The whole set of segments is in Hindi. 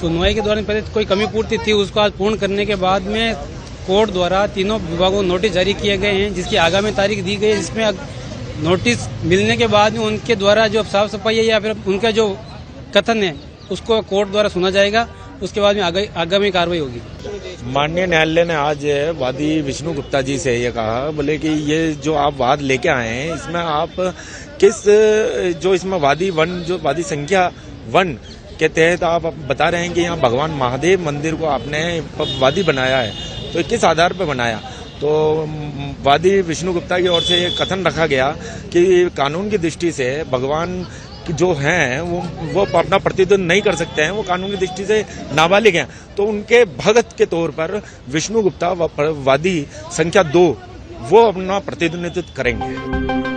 सुनवाई के दौरान पहले कोई कमी पूर्ति थी, उसको आज पूर्ण करने के बाद में कोर्ट द्वारा तीनों विभागों को नोटिस जारी किए गए हैं, जिसकी आगामी तारीख दी गई है, जिसमें नोटिस मिलने के बाद में उनके द्वारा जो साफ सफाई है या फिर उनका जो कथन है उसको कोर्ट द्वारा सुना जाएगा। उसके बाद में आगामी कार्रवाई होगी। माननीय न्यायालय ने आज वादी विष्णु गुप्ता जी से ये कहा, बोले कि ये जो आप वाद लेके आए हैं इसमें आप किस जो इसमें वादी संख्या 1 के तहत आप बता रहे हैं कि यहाँ भगवान महादेव मंदिर को आपने वादी बनाया है, तो किस आधार पर बनाया? तो वादी विष्णु गुप्ता की ओर से ये कथन रखा गया कि कानून की दृष्टि से भगवान जो हैं वो अपना प्रतिद्वंद नहीं कर सकते हैं, वो कानून की दृष्टि से नाबालिग हैं, तो उनके भगत के तौर पर विष्णु गुप्ता वादी संख्या 2 वो अपना प्रतिद्वंदित्व करेंगे।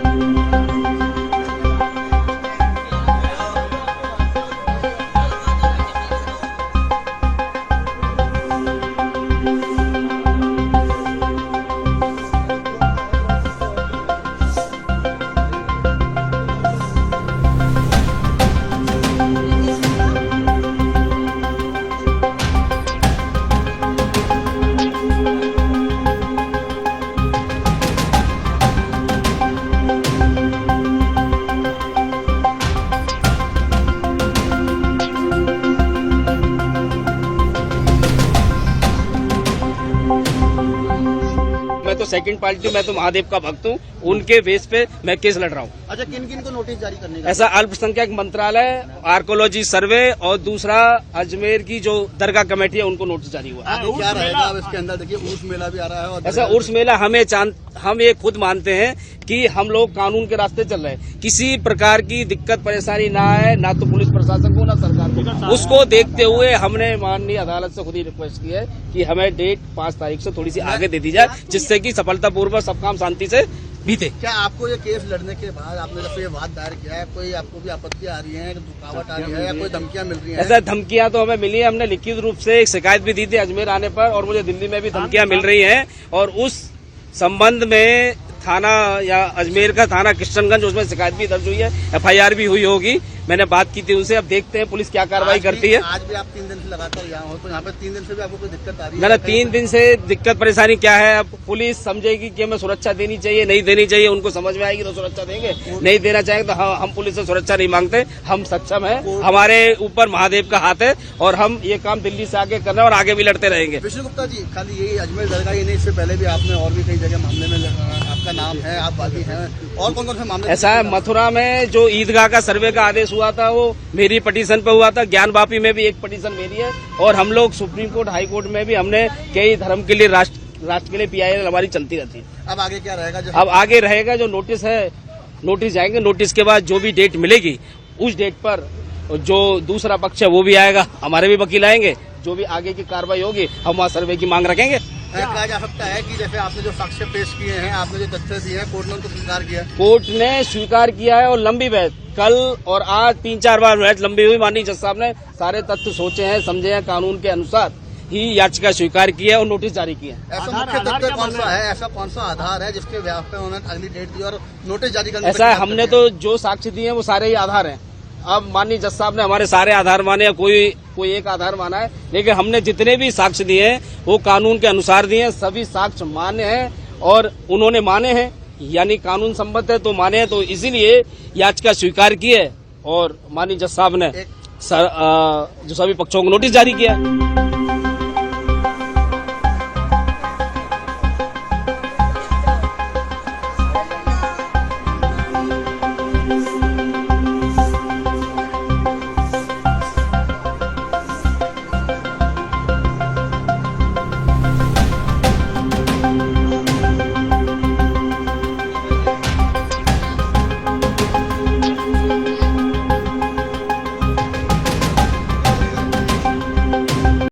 मैं तो सेकंड पार्टी, मैं तो महादेव का भक्त हूँ, उनके बेस पे मैं केस लड़ रहा हूँ। अच्छा, किन किन को नोटिस जारी करने का? ऐसा अल्पसंख्यक मंत्रालय, आर्कोलॉजी सर्वे और दूसरा अजमेर की जो दरगाह कमेटी है उनको नोटिस जारी हुआ। क्या रहेगा अब इसके अंदर? देखिए उर्स मेला भी आ रहा है और ऐसा उर्स मेला हम ये खुद मानते हैं कि हम लोग कानून के रास्ते चल रहे हैं, किसी प्रकार की दिक्कत परेशानी ना आए, ना तो पुलिस प्रशासन को ना सरकार को। उसको देखते हुए हमने माननीय अदालत से खुद ही रिक्वेस्ट की है कि हमें डेट 5 तारीख से थोड़ी सी आगे दे दी जाए, जिससे कि सफलतापूर्वक सब काम शांति से बीते। क्या आपको ये केस लड़ने के बाद आपने जब ये वाद दायर किया है, कोई आपको भी आपत्ति आ रही है, रुकावट आ रही है या कोई धमकियां मिल रही हैं? ऐसा धमकियां तो हमें मिली है, हमने लिखित रूप से एक शिकायत भी दी थी अजमेर आने पर, और मुझे दिल्ली में भी धमकियां मिल रही हैं, और उस संबंध में थाना या अजमेर का थाना किशनगंज, उसमें शिकायत भी दर्ज हुई है, FIR भी हुई होगी। मैंने बात की थी उनसे, अब देखते हैं पुलिस क्या कार्रवाई करती है। आज भी आप 3 दिन से लगातार यहाँ हो, तो यहाँ पे 3 दिन से भी आपको कोई दिक्कत आ रही है? मैंने 3 दिन से दिक्कत परेशानी क्या है, अब पुलिस समझेगी कि हमें सुरक्षा देनी चाहिए, नहीं देनी चाहिए, उनको समझ में आएगी तो सुरक्षा देंगे, नहीं देना चाहेंगे तो हम पुलिस से सुरक्षा नहीं मांगते। हम सक्षम है, हमारे ऊपर महादेव का हाथ है और हम ये काम दिल्ली से आगे कर रहे हैं और आगे भी लड़ते रहेंगे। विष्णु गुप्ता जी, खाली यही अजमेर दरगाह ही नहीं, इससे पहले भी आपने और भी कई जगह मामले में आपका नाम है, आप वादी हैं, और कौन कौन से मामले? ऐसा है, मथुरा में जो ईदगाह का सर्वे का आदेश हुआ था वो मेरी पटिशन पे हुआ था, ज्ञान वापी में भी एक पटिशन मेरी है, और हम लोग सुप्रीम कोर्ट, हाई कोर्ट में भी हमने कई धर्म के लिए राष्ट्र के लिए PIL हमारी चलती रहती है। अब आगे क्या रहेगा? अब आगे रहेगा जो नोटिस है, नोटिस जाएंगे, नोटिस के बाद जो भी डेट मिलेगी उस डेट पर जो दूसरा पक्ष है वो भी आएगा, हमारे भी वकील आएंगे, जो भी आगे की कार्रवाई होगी हम वहाँ सर्वे की मांग रखेंगे। कहा जा सकता है कि जैसे आपने जो साक्ष्य पेश किए हैं, आपने जो तथ्य दिए हैं, कोर्ट ने उनको स्वीकार किया? कोर्ट ने स्वीकार किया है, और लंबी बहस कल और आज 3-4 बार बहस लंबी हुई। माननीय जज साहब ने सारे तथ्य सोचे हैं, समझे हैं, कानून के अनुसार ही याचिका स्वीकार की है और नोटिस जारी किया है। ऐसा मुख्य तथ्य कौन सा है, ऐसा कौन सा आधार है जिसके व्याप पे उन्होंने अगली डेट दी और नोटिस जारी करने? ऐसा है, हमने तो जो साक्ष्य दिए हैं वो सारे ही आधार हैं। अब माननीय जज साहब ने हमारे सारे आधार माने, या कोई एक आधार माना है, लेकिन हमने जितने भी साक्ष्य दिए हैं वो कानून के अनुसार दिए हैं, सभी साक्ष्य मान्य हैं और उन्होंने माने हैं, यानी कानून सम्मत है तो माने हैं, तो इसीलिए याचिका स्वीकार की है और माननीय जज साहब ने जो सभी पक्षों को नोटिस जारी किया है।